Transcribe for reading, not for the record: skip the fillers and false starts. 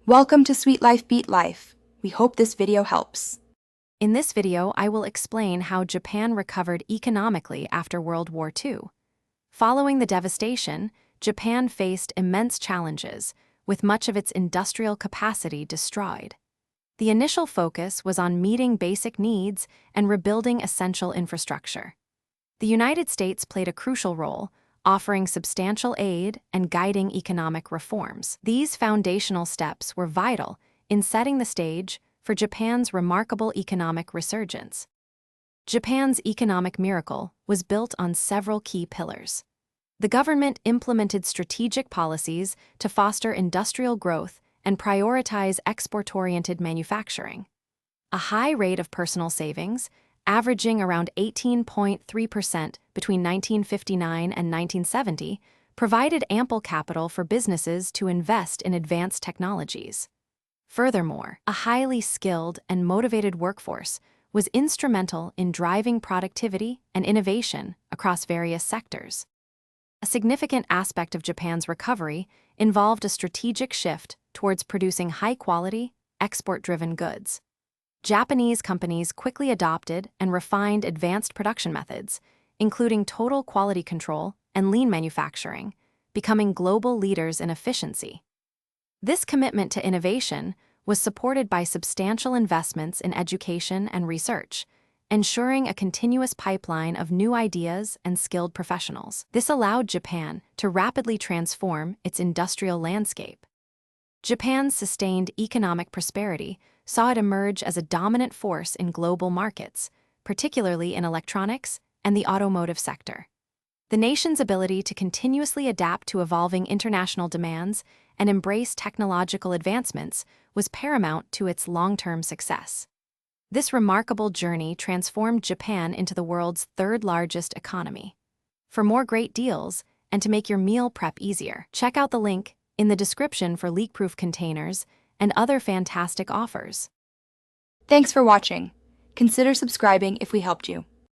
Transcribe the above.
Welcome to Sweet Life Beat Life. We hope this video helps. In this video, I will explain how Japan recovered economically after World War II. Following the devastation, Japan faced immense challenges, with much of its industrial capacity destroyed. The initial focus was on meeting basic needs and rebuilding essential infrastructure. The United States played a crucial role, offering substantial aid and guiding economic reforms. These foundational steps were vital in setting the stage for Japan's remarkable economic resurgence. Japan's economic miracle was built on several key pillars. The government implemented strategic policies to foster industrial growth and prioritize export-oriented manufacturing. A high rate of personal savings, averaging around 18.3% between 1959 and 1970, provided ample capital for businesses to invest in advanced technologies. Furthermore, a highly skilled and motivated workforce was instrumental in driving productivity and innovation across various sectors. A significant aspect of Japan's recovery involved a strategic shift towards producing high-quality, export-driven goods. Japanese companies quickly adopted and refined advanced production methods, including total quality control and lean manufacturing, becoming global leaders in efficiency. This commitment to innovation was supported by substantial investments in education and research, ensuring a continuous pipeline of new ideas and skilled professionals. This allowed Japan to rapidly transform its industrial landscape. Japan's sustained economic prosperity saw it emerge as a dominant force in global markets, particularly in electronics and the automotive sector. The nation's ability to continuously adapt to evolving international demands and embrace technological advancements was paramount to its long-term success. This remarkable journey transformed Japan into the world's third-largest economy. For more great deals and to make your meal prep easier, check out the link in the description for leak-proof containers and other fantastic offers. Thanks for watching. Consider subscribing if we helped you.